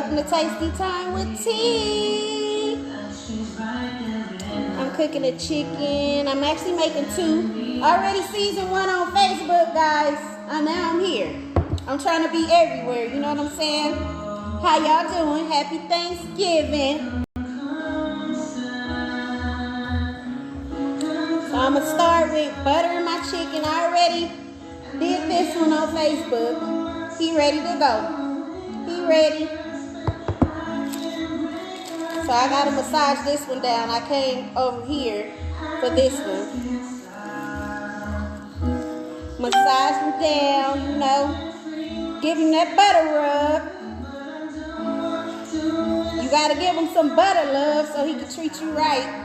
Welcome to Tasty Time with T. I'm cooking a chicken. I'm actually making two. Already season 1 on Facebook, guys. Now I'm here. I'm trying to be everywhere. You know what I'm saying? How y'all doing? Happy Thanksgiving. So I'm going to start with buttering my chicken. I already did this one on Facebook. He ready to go. He ready. So I got to massage this one down. I came over here for this one. Massage him down, you know. Give him that butter rub. You got to give him some butter love so he can treat you right.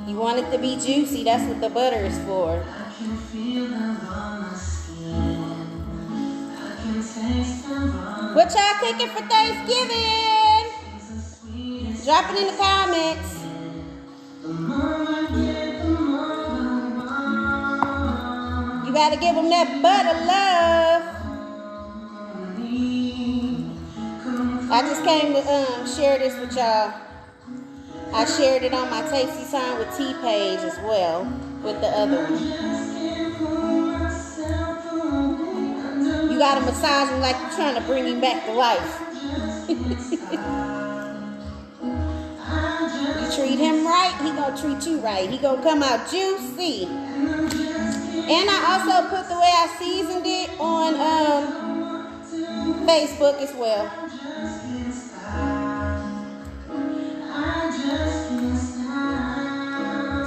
You want it to be juicy. That's what the butter is for. What y'all cooking for Thanksgiving? Drop it in the comments. You gotta give them that butter love. I just came to share this with y'all. I shared it on my Tasty Time with T page as well with the other one. You gotta massage him like you're trying to bring him back to life. You treat him right, he gonna treat you right. He gonna come out juicy. And I also put the way I seasoned it on Facebook as well.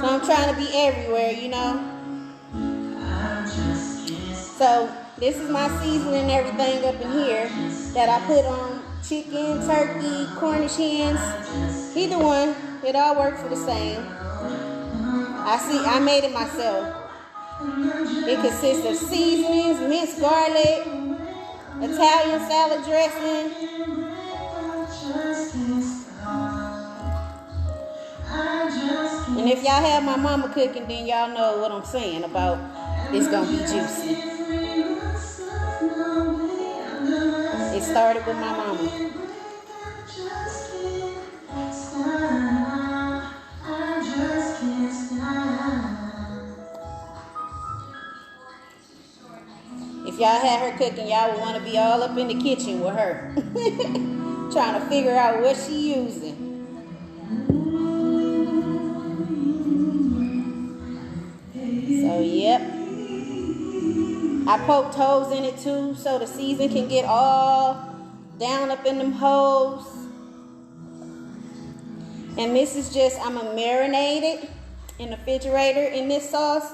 So I'm trying to be everywhere, you know. So this is my seasoning and everything up in here that I put on chicken, turkey, Cornish hens, either one. It all works for the same. I made it myself. It consists of seasonings, minced garlic, Italian salad dressing. And if y'all have my mama cooking, then y'all know what I'm saying about it's gonna be juicy. It started with my mama. If y'all had her cooking, y'all would want to be all up in the kitchen with her. Trying to figure out what she using. So, yep. I poked holes in it too so the season can get all down up in them holes. And this is just, I'm going to marinate it in the refrigerator in this sauce.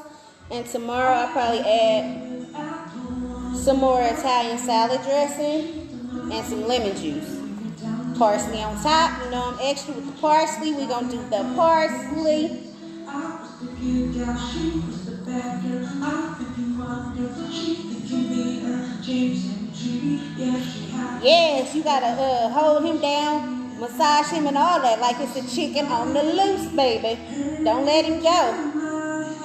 And tomorrow I'll probably add some more Italian salad dressing and some lemon juice. Parsley on top. You know I'm extra with the parsley. We're going to do the parsley. Yes, you got to hold him down, massage him and all that like it's a chicken on the loose, baby. Don't let him go.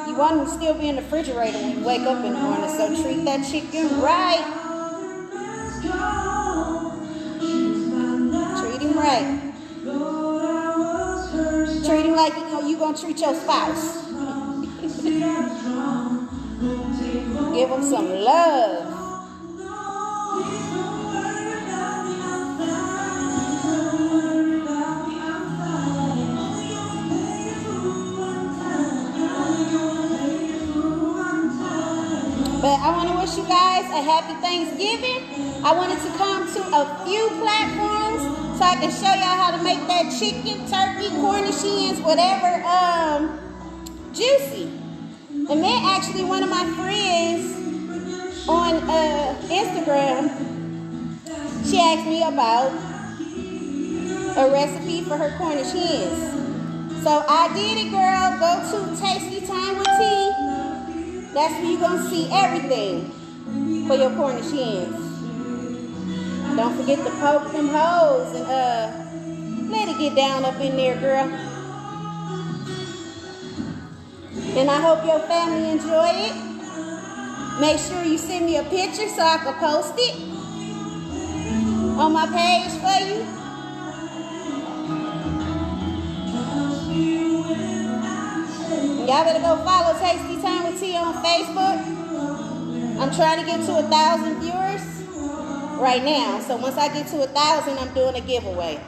You want him to still be in the refrigerator when you wake up in the morning, so treat that chicken right. Treat him right. Treat him like you're going to treat your spouse. Give him some love. But I want to wish you guys a happy Thanksgiving. I wanted to come to a few platforms so I can show y'all how to make that chicken, turkey, Cornish hens, whatever, juicy. And then actually one of my friends on Instagram, she asked me about a recipe for her Cornish hens. So I did it, girl. Go to Tasty Time with T. That's where you're going to see everything for your Cornish hens. Don't forget to poke them holes and let it get down up in there, girl. And I hope your family enjoy it. Make sure you send me a picture so I can post it on my page for you. Y'all better go follow Tasty Time with T on Facebook. I'm trying to get to 1,000 viewers right now. So once I get to 1,000, I'm doing a giveaway.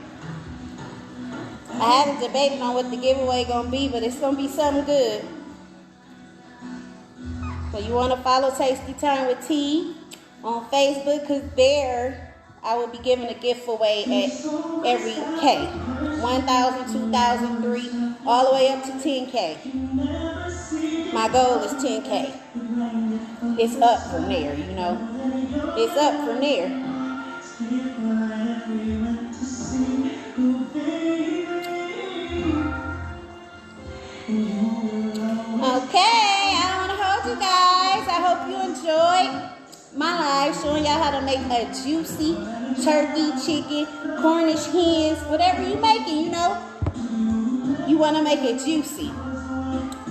I haven't debated on what the giveaway gonna be, but it's gonna be something good. So you wanna follow Tasty Time with T on Facebook, because there I will be giving a giveaway at every K. 1,000, 2,000, 3, all the way up to 10K. My goal is 10K. It's up from there, you know. It's up from there. Okay, I don't want to hold you guys. I hope you enjoyed my live showing y'all how to make a juicy turkey, chicken, Cornish hens, whatever you making, you know. You want to make it juicy.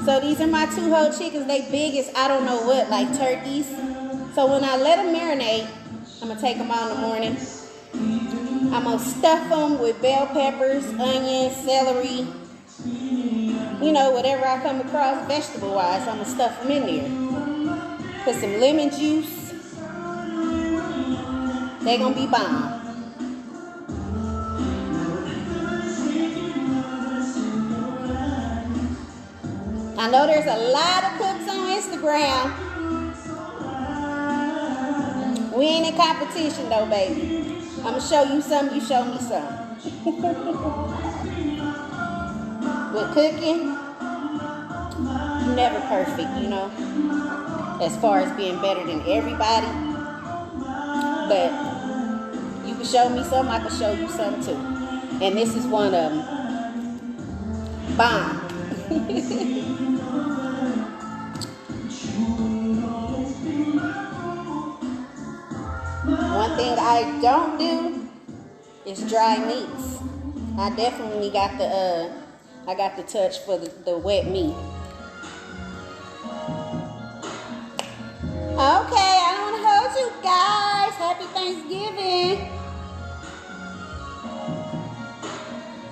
So these are my 2 whole chickens. They big as I don't know what, like turkeys. So when I let them marinate, I'm going to take them out in the morning. I'm going to stuff them with bell peppers, onions, celery, you know, whatever I come across vegetable-wise, I'm going to stuff them in there. Put some lemon juice. They're going to be bomb. I know there's a lot of cooks on Instagram. We ain't in competition though, baby. I'm going to show you some, you show me some. With cooking, you're never perfect, you know, as far as being better than everybody. But you can show me some, I can show you some too. And this is one of them. Bomb. One thing I don't do is dry meats. I definitely got the touch for the wet meat. Okay, I don't want to hold you guys. Happy Thanksgiving.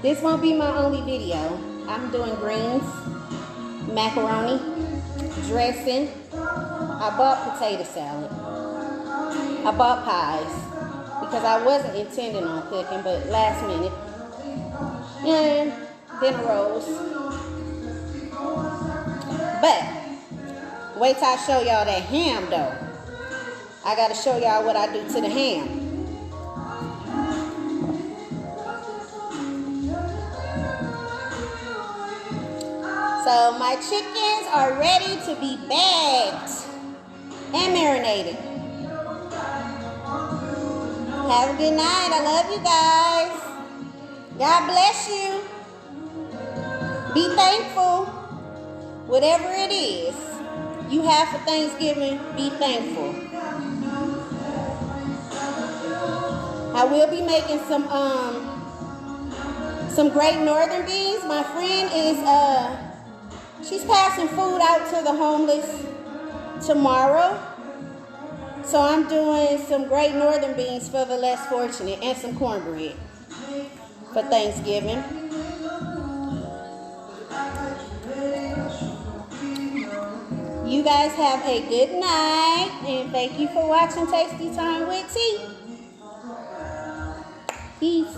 This won't be my only video. I'm doing greens, macaroni, dressing. I bought potato salad. I bought pies because I wasn't intending on cooking, but last minute. And dinner rolls. But wait till I show y'all that ham though. I gotta show y'all what I do to the ham. So my chickens are ready to be bagged and marinated. Have a good night. I love you guys. God bless you. Be thankful. Whatever it is you have for Thanksgiving, be thankful. I will be making some Great Northern beans. My friend is she's passing food out to the homeless tomorrow. So I'm doing some Great Northern beans for the less fortunate and some cornbread for Thanksgiving. You guys have a good night, and thank you for watching Tasty Time with T. Peace.